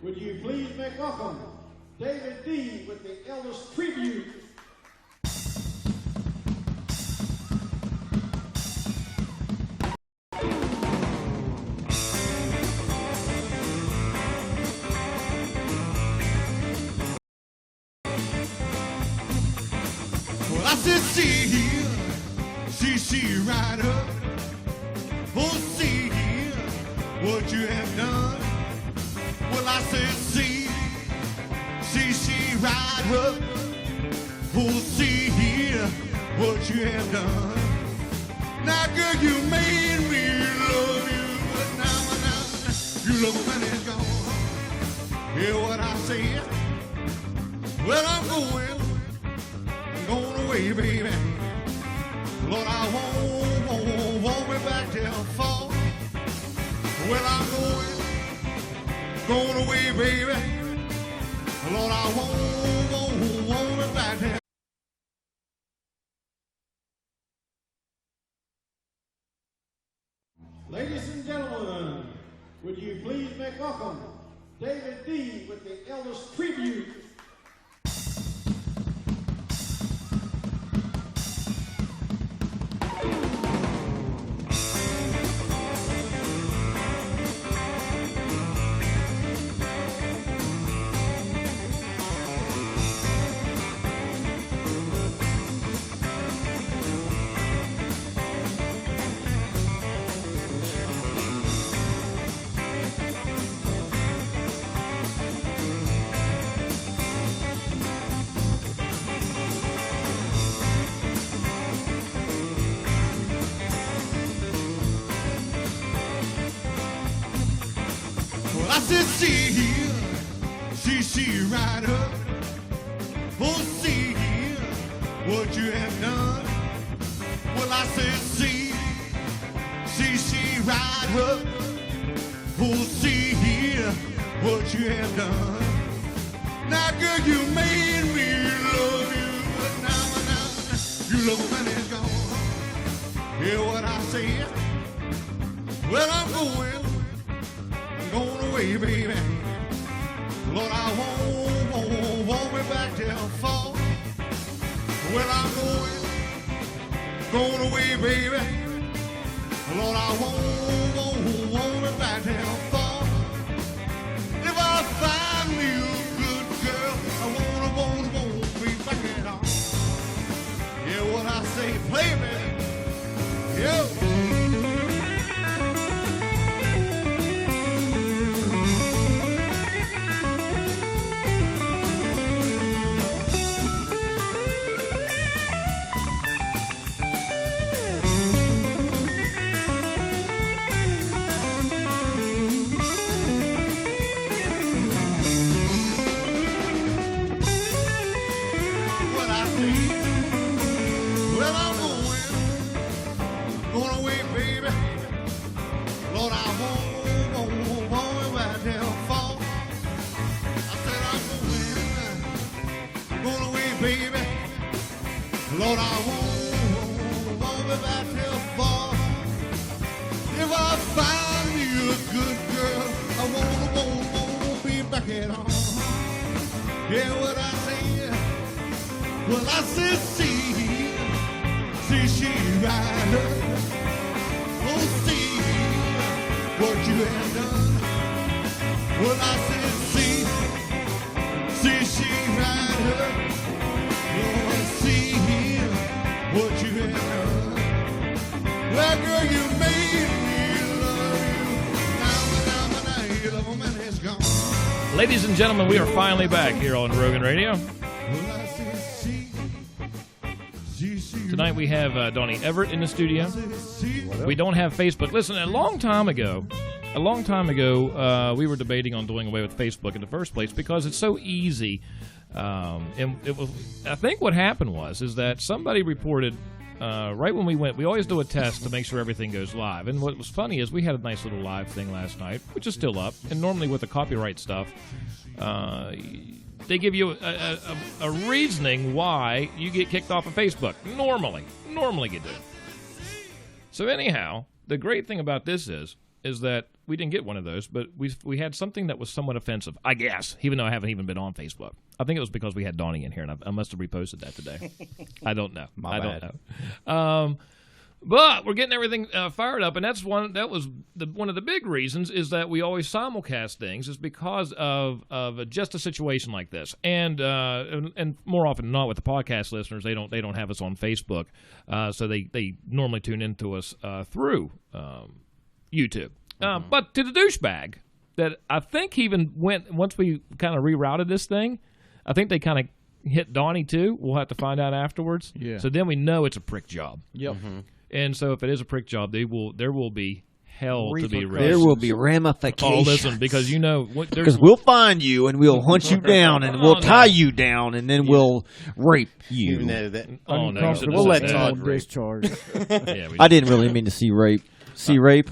Would you please make welcome David D. with the Elvis Tribute. Well, I said, see here, see right up. Oh, see here, what you have done. Well, I said, see right up. Oh, see here, what you have done. Now, girl, you made me love you, but now, you love when it's gone. Hear what I say? Well, I'm going away, baby. Lord, I won't be back till fall. Well, I'm going away, baby. Lord, I won't be back till. Ladies and gentlemen, would you please make welcome David D. with the Elvis Tribute. I said, see here, see right up. Oh, see here, what you have done. Well, I said, see right up. Oh, see here, what you have done. Now, girl, you made me love you, but now, you love when it's gone. Hear what I say? Well, I'm going away, baby. Lord, I won't be back till fall. Well, I'm going away, baby. Lord, I won't be back till fall. If I find me a good girl, I won't be back at all. Hear what I say, play me. Yo. Lord, I won't be back till fall. If I find me a good girl, I won't be back at all. Hear what I say? Well, I said, see she right up. Oh, see what you have done. Well, I said, see she right up. Lord, see what you have done. Well, girl, you made me love you. Now, you love and it's gone. Ladies and gentlemen, we are finally back here on Rogan Radio. Tonight we have Donnie Everett in the studio. We don't have Facebook. Listen, a long time ago, we were debating on doing away with Facebook in the first place because it's so easy. And it was, I think what happened is that somebody reported right when we went, we always do a test to make sure everything goes live. And what was funny is we had a nice little live thing last night, which is still up. And normally with the copyright stuff, they give you a reasoning why you get kicked off of Facebook. Normally you do. So anyhow, the great thing about this is that didn't get one of those, but we had something that was somewhat offensive, I guess, even though I haven't even been on Facebook. I think it was because we had Donnie in here, and I must have reposted that today. I don't know. I don't know. But we're getting everything fired up, and that was one of the big reasons is that we always simulcast things is because of just a situation like this, and more often than not with the podcast listeners, they don't have us on Facebook, so they normally tune into us through YouTube. But to the douchebag that I think even went once we kind of rerouted this thing, I think they kind of hit Donnie too. We'll have to find out afterwards. Yeah. So then we know it's a prick job. Yep. Mm-hmm. And so if it is a prick job, there will be hell to be raised. There will be ramifications. Oh, listen, because because we'll find you and we'll hunt you down and we'll tie you down and then we'll rape you. Oh no, we'll let Todd discharge. I didn't really mean to say rape. Say rape.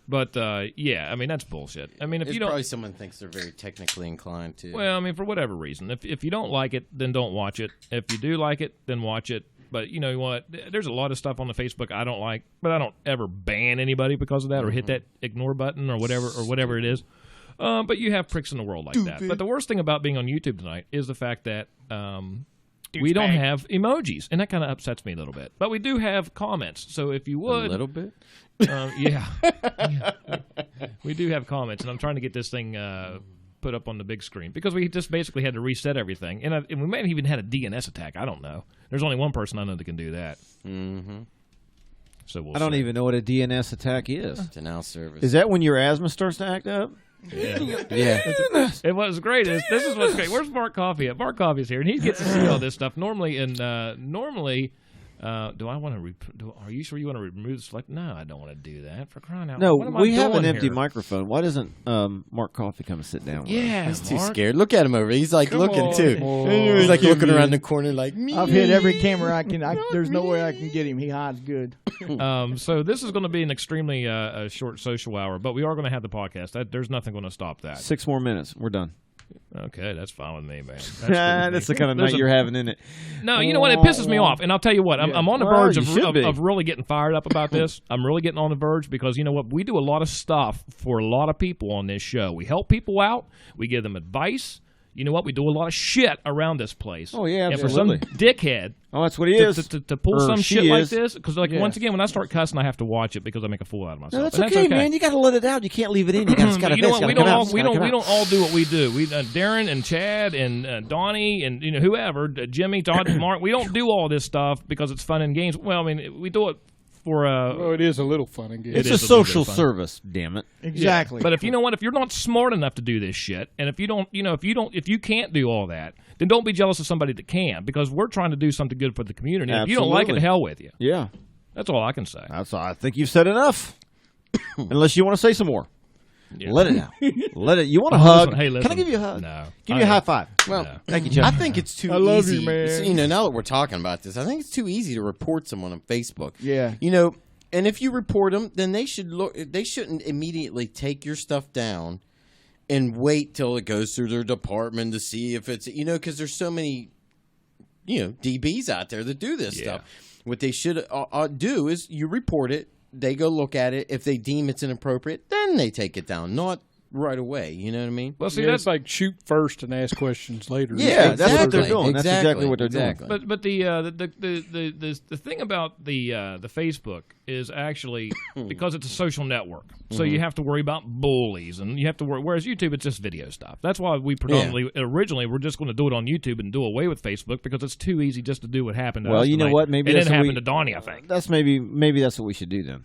But yeah, I mean that's bullshit. I mean, if you don't, probably someone thinks they're very technically inclined too. Well, I mean, for whatever reason, if you don't like it, then don't watch it. If you do like it, then watch it. But you know what? There's a lot of stuff on the Facebook I don't like, but I don't ever ban anybody because of that or hit that ignore button or whatever it is. But you have pricks in the world like that. But the worst thing about being on YouTube tonight is the fact that we don't have emojis, and that kind of upsets me a little bit. But we do have comments, so if you would... A little bit? Yeah. We do have comments, and I'm trying to get this thing put up on the big screen because we just basically had to reset everything. And we may have even had a DNS attack. I don't know. There's only one person I know that can do that. Mm-hmm. So I don't even know what a DNS attack is. Denial service. Is that when your asthma starts to act up? Yeah. It was great. This is what's great. Where's Mark Coffey at? Mark Coffey's here, and he gets to see all this stuff. Normally, do I want to? Are you sure you want to remove the select? No, I don't want to do that. For crying out loud. No, we have an empty microphone. Why doesn't Mark Coffey come and sit down with us? He's too scared. Look at him over. He's like looking too. He's like looking around the corner like me. I've hit every camera I can. There's no way I can get him. He hides good. So this is going to be an extremely short social hour, but we are going to have the podcast. There's nothing going to stop that. 6 more minutes. We're done. Okay, that's fine with me, man. That's the kind of night you're having, isn't it? No, you know what? It pisses me off, and I'll tell you what. I'm on the verge of really getting fired up about this. I'm really getting on the verge because you know what? We do a lot of stuff for a lot of people on this show. We help people out. We give them advice. You know what? We do a lot of shit around this place. Oh, yeah, absolutely. And for some dickhead... Oh, that's what he is. To pull some shit like this, because once again, when I start cussing, I have to watch it because I make a fool out of myself. No, that's okay, man. You got to let it out. You can't leave it in. You got to. You know what? We don't all do what we do. We Darren and Chad and Donnie and whoever, Jimmy, Todd, Mark. We don't do all this stuff because it's fun and games. Well, I mean, we do it for well, it is a little fun and games. It's a social service, damn it. Exactly. Yeah. But if you know what, if you're not smart enough to do this shit, and if you can't do all that, then don't be jealous of somebody that can, because we're trying to do something good for the community. Absolutely. If you don't like it, hell with you. Yeah. That's all I can say. I think you've said enough. Unless you want to say some more. Yeah. Let it out. Let it. You want a hug? Listen. Can I give you a hug? No. Give you a high five. Well, thank you, Chuck. I think it's too easy. I love you, man. Now that we're talking about this, I think it's too easy to report someone on Facebook. Yeah. And if you report them, then they shouldn't immediately take your stuff down and wait till it goes through their department to see if it's, because there's so many, DBs out there that do this stuff. What they should do is you report it, they go look at it. If they deem it's inappropriate, then they take it down, not right away. You know what I mean? Well, see, that's like shoot first and ask questions later. Yeah, that's what they're doing. Exactly. That's exactly what they're doing. But the thing about the Facebook is actually because it's a social network, so you have to worry about bullies and you have to worry. Whereas YouTube, it's just video stuff. That's why we predominantly originally we're just going to do it on YouTube and do away with Facebook because it's too easy just to do what happened to us. Well, you know what? Maybe it that's didn't happen to Donnie. I think that's maybe that's what we should do then.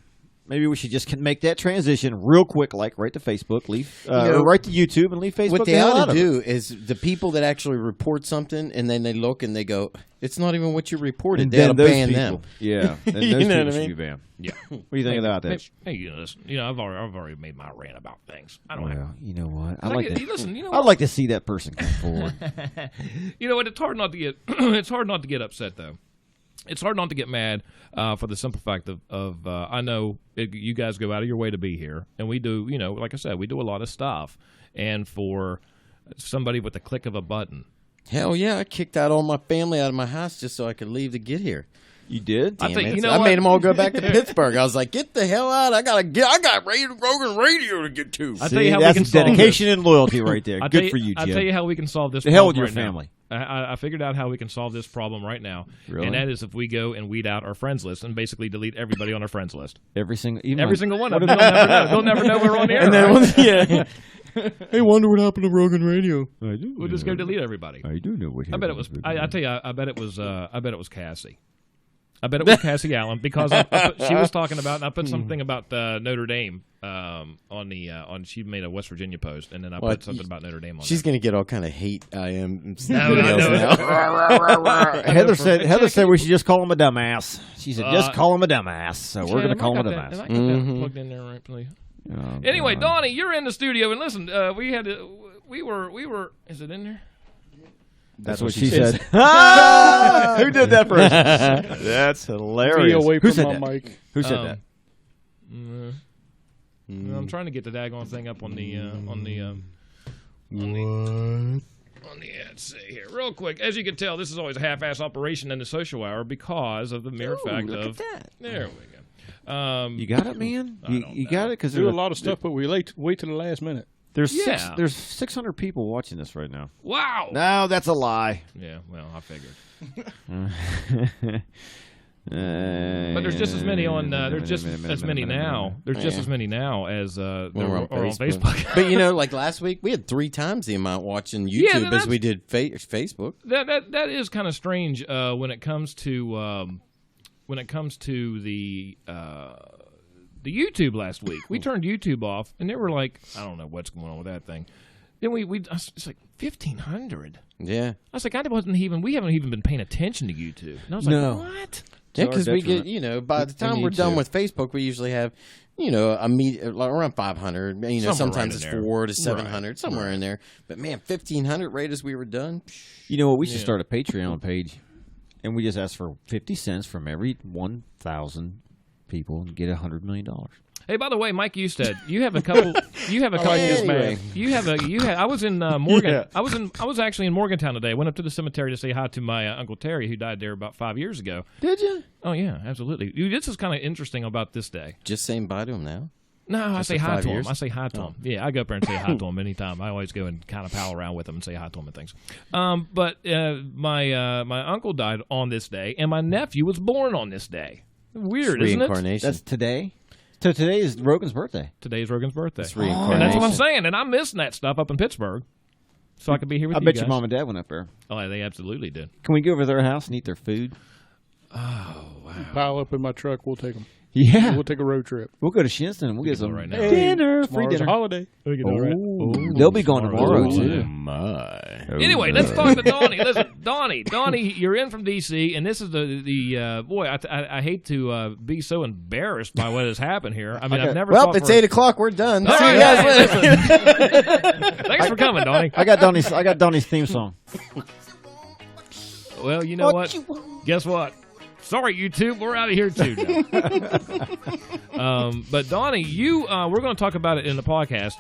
Maybe we should just make that transition real quick, like right to Facebook, or right to YouTube, and leave Facebook. What they ought to do is the people that actually report something, and then they look and they go, "It's not even what you reported." They ought to ban them. Yeah, and those you know people what I should mean? be banned. Yeah. What do you think about that? Hey, listen. I've already made my rant about things. I don't have. You know what? I'd like to see that person come forward. You know what? It's hard not to get. It's hard not to get upset though. It's hard not to get mad for the simple fact of I know you guys go out of your way to be here, and we do, like I said, we do a lot of stuff. And for somebody with the click of a button. Hell yeah, I kicked out all my family out of my house just so I could leave to get here. You did? Damn I think it. you know I what? made them all go back to Pittsburgh. I was like, get the hell out! I got Rogan Radio to get to. I'll tell you how we that's can solve dedication and loyalty right there. I'll tell Good for you, Jim. I'll tell you how we can solve this The hell with problem your right family. now. I figured out how we can solve this problem right now. Really? And that is if we go and weed out our friends list and basically delete everybody on our friends list. Every single Single one of them. They'll never know we're on the air. And then, right? yeah. Hey, wonder what happened to Rogan Radio. We'll just go delete everybody. I do know what. I bet it was. I tell you, I bet it was. I bet it was Cassie. I bet it was Cassie Allen because she was talking about. And I put something about Notre Dame on the on. She made a West Virginia post, and then I put something about Notre Dame on. She's gonna get all kind of hate. I am. Heather said we should just call him a dumbass. She said just call him a dumbass. So we're going to call him a dumbass. Did I get that plugged in there right, please? Oh, Anyway, God. Donnie, you're in the studio, and listen, we were. Is it in there? That's what she said. Who did that first? That's hilarious. Be away Who from said my that? mic. Who said that? I'm trying to get the daggone thing up on the let's see here real quick. As you can tell, this is always a half-ass operation in the social hour because of the mere fact look of at that. There we go. You got it, man. You got it because Do a lot of stuff, but we wait to the last minute. There's Yeah. there's 600 people watching this right now. Wow. No, that's a lie. Yeah, well, I figured. But But there's just as many on. There's just as many now. There's just as many now as there We're are on Facebook. But like last week, we had 3 times the amount watching Yeah, YouTube that's- as we did Facebook. That is kind of strange when it comes to the YouTube last week. We turned YouTube off, and they were like, I don't know what's going on with that thing. Then it's like 1,500. Yeah. I was like, we haven't even been paying attention to YouTube. And I was like, No. what? Yeah, our because we detriment. get, by the time need we're done to. with Facebook, we usually have, like around 500. Somewhere Sometimes right it's in there. 400 to 700, somewhere in there. But man, 1,500 right as we were done. You know what? We should start a Patreon page, and we just ask for 50 cents from every 1,000 people and get $100 million. Hey, by the way, Mike Usted, you have a couple. You have a couple. Anyway. I was in Morgan. I was actually in Morgantown today. I went up to the cemetery to say hi to my Uncle Terry, who died there about 5 years ago. Did you? Oh yeah, absolutely. This is kind of interesting about this day. Just saying bye to him now? No, I say for hi 5 to him. years? I say hi to him. Yeah, I go up there and say hi to him anytime. I always go and kind of pal around with him and say hi to him and things. But my uncle died on this day, and my nephew was born on this day. Weird, isn't it? Reincarnation. That's today. So today is Rogan's birthday. Today is Rogan's birthday. It's reincarnation. And that's what I'm saying. And I'm missing that stuff up in Pittsburgh. So I could be here with I you bet guys. your mom and dad went up there. Oh, they absolutely did. Can we go over to their house and eat their food? Pile up in my truck. We'll take them. Yeah. We'll take a road trip. We'll go to Shinston and we'll get go some right now. dinner, free Tomorrow's a dinner. holiday. They'll be going tomorrow, too. My. Anyway, let's talk to Donnie. Listen, Donnie, you're in from D.C., and this is the boy, I hate to be so embarrassed by what has happened here. I mean, I've never Well, thought it's for- 8 o'clock. We're done. All See right, you guys later. Thanks for coming, Donnie. I got Donnie's theme song. Well, you know what? Guess what? Sorry, YouTube. We're out of here, too, now. But, Donnie, we're going to talk about it in the podcast.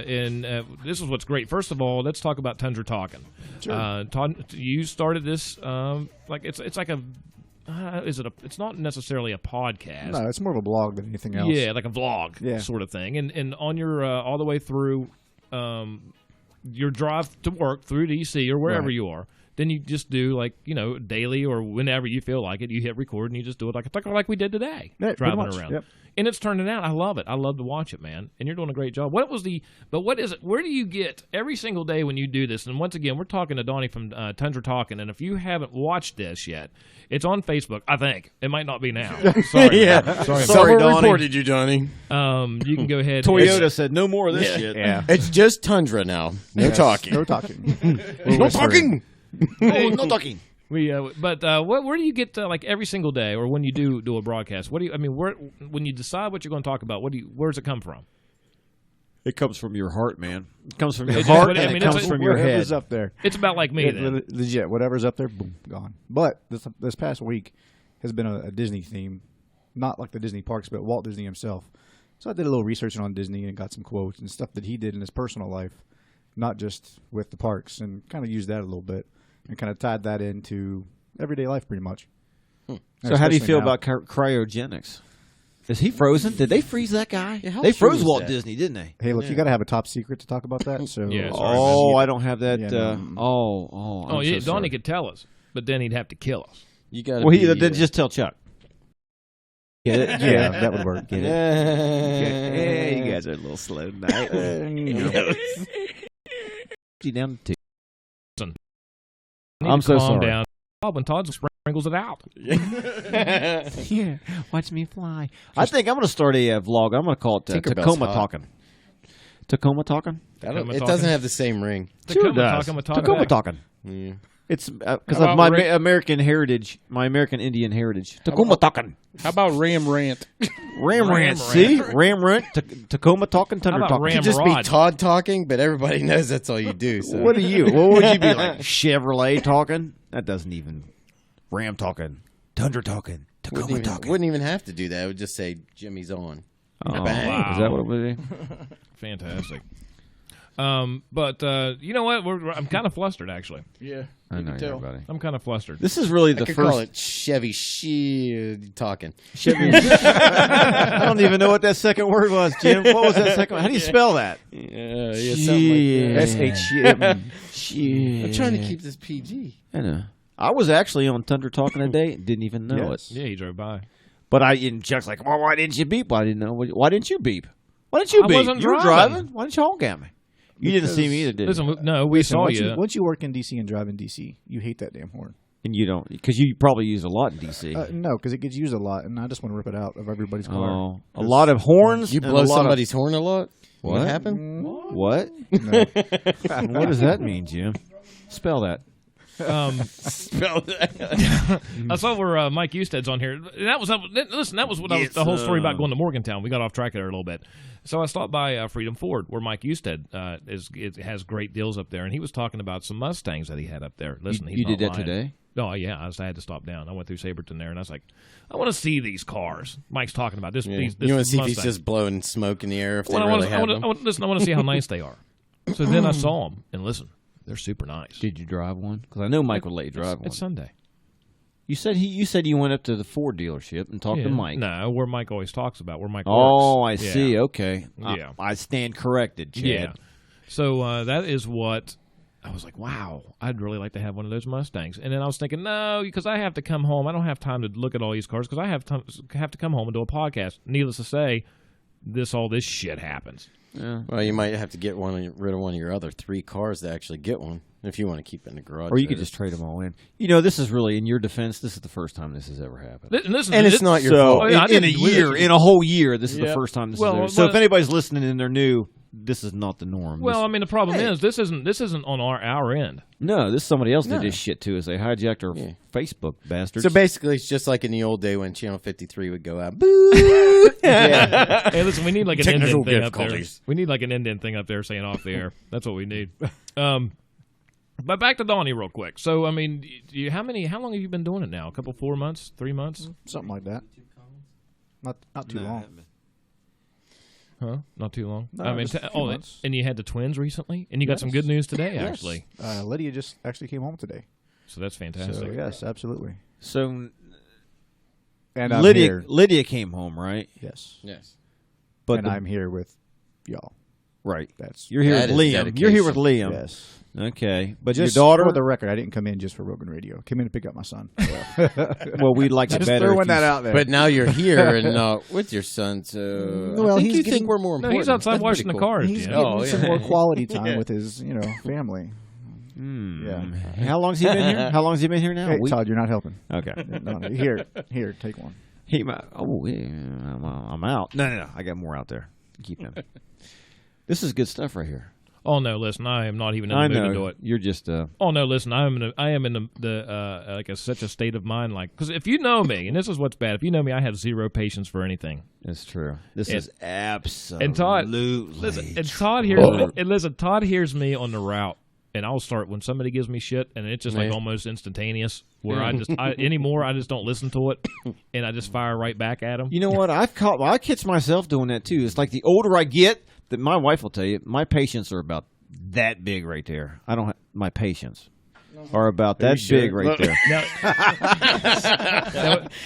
And this is what's great. First of all, let's talk about Tundra Talking. Sure. You started this, it's like a... it's not necessarily a podcast. No, it's more of a blog than anything else. Yeah, like a vlog sort of thing. And on your all the way through your drive to work through DC or wherever you are, then you just do daily or whenever you feel like it. You hit record and you just do it like we did today, driving around. Yep. And it's turning out. I love it. I love to watch it, man. And you're doing a great job. What is it? Where do you get every single day when you do this? And once again, we're talking to Donnie from Tundra Talking. And if you haven't watched this yet, it's on Facebook. I think it might not be now. Sorry, sorry. Someone Donnie. reported you, Johnny. You can go ahead. Toyota said no more of this shit. Yeah. It's just Tundra now. No talking. No talking. No talking. Oh, no talking. Where do you get every single day, or when you do a broadcast? When you decide what you're going to talk about, where does it come from? It comes from your heart, man. It comes from your It- heart, but, I and mean, it it's comes like- from your head. Whatever's up there. It's about like me then. Legit. Whatever's up there, boom, gone. But this past week has been a Disney theme. Not like the Disney parks, but Walt Disney himself. So I did a little research on Disney and got some quotes and stuff that he did in his personal life, not just with the parks, and kind of used that a little bit and kind of tied that into everyday life pretty much. So how do you Especially feel now. about cryogenics? Is he frozen? Did they freeze that guy? Yeah, how They true froze is Walt that? Disney, didn't they? Hey, look, you got to have a top secret to talk about that. So, Yeah, sorry. Oh, I don't have that. Yeah, no. I'm Oh, so yeah, sorry. Donnie could tell us, but then he'd have to kill us. You got. Well, then just tell Chuck. Get it? yeah, that would work. Get it? Hey, you guys are a little slow tonight. Down to 2. Need I'm to so calm sorry. down. When Todd sprinkles it out. Yeah, watch me fly. I think I'm going to start a vlog. I'm going to call it Tinkerbell's Tacoma hot. Talking. Tacoma Talking? Tacoma It talking. doesn't have the same ring. Sure it Tacoma does. talking with Todd Tacoma Beck. Talking. Yeah. It's because How of my about American heritage, my American Indian heritage. Tacoma Talking. How about Ram Rant? Ram Ram Rant. See? Ram Rant. Tacoma Talking. How Thunder about Talking. Ram Could just be Rod? Todd talking, but everybody knows that's all you do. So. What are you? What would you be like? Chevrolet Talking? That doesn't even. Ram Talking. Tundra Talking. Tacoma Talking. Wouldn't even have to do that. It would just say Jimmy's on. Oh, Bang. wow. Is that what it would be? Fantastic. But you know what? I'm kind of flustered, actually. Yeah, I you know can tell. everybody. I'm kind of flustered. This is really I the could call first. it Chevy talking. I don't even know what that second word was, Jim. What was that second? How do you spell that? Yeah, something like that. Shit. I'm trying to keep this PG. I know. I was actually on Thunder Talking today. Didn't even know Yes. Yeah, he drove by. it. But and Chuck's like, well, why didn't you beep? Well, I didn't know. Why didn't you beep? Why didn't you I beep? wasn't You were driving. driving. Why didn't you honk at me? You didn't see me either, did you? Listen, no, we Listen, saw once you. Once you work in DC and drive in DC, you hate that damn horn. And you don't, because you probably use a lot in D.C. No, because it gets used a lot, and I just want to rip it out of everybody's car. Oh, a lot of horns. You and blow a lot somebody's horn a lot? What? What happened? What? No. What does that mean, Jim? Spell that. I saw where Mike Eusted's on here. That was listen. That was what I was, the whole story about going to Morgantown. We got off track there a little bit. So I stopped by Freedom Ford, where Mike Eusted has great deals up there, and he was talking about some Mustangs that he had up there. Listen, he's You not did that lying. today? Oh yeah, I had to stop down. I went through Saberton there, and I was like, I want to see these cars. Mike's talking about this. Yeah. This You want to see if Mustang. he's just blowing smoke in the air if they Well, really have them? listen, I want to see how nice they are. So then I saw them, and listen, they're super nice. Did you drive one? Because I know Mike would let you drive one. It's Sunday. You said you went up to the Ford dealership and talked to Mike. No, where Mike always talks about, where Mike Oh, works. I Yeah. see. Okay. Yeah. I stand corrected, Chad. Yeah. So that is what I was like, wow, I'd really like to have one of those Mustangs. And then I was thinking, no, because I have to come home. I don't have time to look at all these cars because I have to come home and do a podcast. Needless to say, all this shit happens. Yeah. Well, you might have to get rid of one of your other 3 cars to actually get one if you want to keep it in the garage. Or you could just trade them all in. You know, this is really, in your defense, this is the first time this has ever happened. Listen, And it's not your So, fault. Oh, yeah, I in a didn't- year, in a whole year, this is the Yeah. first time this Well, is ever. well, So if anybody's listening and they're new, this is not the norm. Well, This- I mean, the problem is this isn't on our end. no, this somebody else did No. this shit too. Is they hijacked our Yeah. Facebook bastards. So basically, it's just like in the old day when Channel 53 would go out. Boo! Hey, listen, we need like an Technical indent thing up there. difficulties. We need like an indent thing up there saying off the air. That's what we need. But back to Donnie real quick. So, I mean, how long have you been doing it now? 4 months, 3 months? Something like that. Not too long. Huh? Not too long. No, I mean, just a few months. and you had the twins recently, and you got some good news today, actually. Lydia just actually came home today. So that's fantastic. So yes, absolutely. So And I'm Lydia here. Lydia came home, right? Yes. Yes. But And I'm here with y'all. right. That's You're here That with is Liam. You're here with dedication. Liam. yes. Okay. But Just your daughter. for the record, I didn't come in just for Rogan Radio. I came in to pick up my son. well, we'd like it Just better. throwing if you- that out there. But now you're here and not with your son, so Well, I think he's you getting- think we're more No, important. he's outside That's washing pretty the cool. cars. He's Jim. getting some yeah. more quality time with his, family. Yeah. How long's he been here? How long's he been here now? Hey, A week? Todd, you're not helping. Okay. No, here, take one. I'm out. No. I got more out there. Keep them. This is good stuff right here. Oh no, listen, I am not even in I the mood to know. do it. You're just. Oh no, listen, I am in such a state of mind, like, because if you know me, and this is what's bad, if you know me, I have zero patience for anything. It's true. This And- is absolutely. And Todd, listen, and Todd hears me, and listen, Todd hears me on the route, and I'll start when somebody gives me shit, and it's just like Yeah. almost instantaneous. Where I just don't listen to it, and I just fire right back at them. You know what? I catch myself doing that too. It's like the older I get, my wife will tell you, my patience are about that big right there. I don't have my patience. are about that big right there. Now,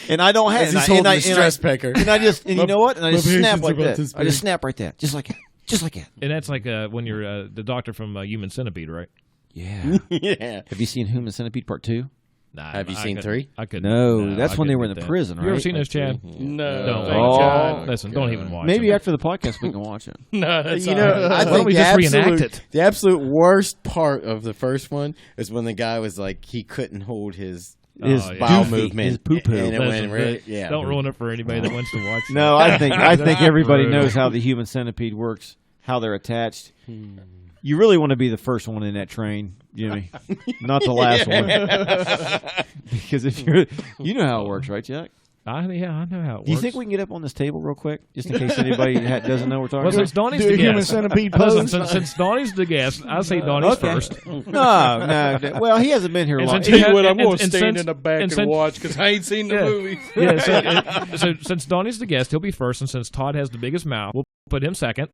And I don't have. He's holding the stress pecker. And I just, and you know what? And I just patience snap like about that. this I just snap right there, just like that, just like that. and that's like when you're the doctor from Human Centipede, right? Yeah. Yeah. Have you seen Human Centipede Part 2? Nah, Have you seen couldn't- 3? I couldn't. No, that's I when they couldn't were in get the that. prison, You ever right? seen those, Chad? No. Don't. Thank Oh. God. Listen, don't even watch. Maybe them. after the podcast we can watch it. No, that's You all know, right. I don't think we the just reenact absolute, it? the absolute worst part of the first one is when the guy was like, he couldn't hold his His bowel doofy, movement. his poo-poo. And it Listen, went right, yeah. Don't ruin it for anybody that wants to watch. No, I think everybody Brutal. knows how the Human Centipede works, how they're attached. You really want to be the first one in that train, Jimmy, not the last one. Because if you know how it works, right, Jack? I know how it works. Do you think we can get up on this table real quick, just in case anybody doesn't know what we're Well, talking since about? Donnie's Do the a human guest, centipede listen, pose. since Donnie's the guest, I say Donnie's Okay. first. No. Well, he hasn't been here And long. since Tell you what, I'm going to and stand since- in the back and since- watch because I ain't seen the Yeah. movie. Yeah, so since Donnie's the guest, he'll be first, and since Todd has the biggest mouth, we'll put him second.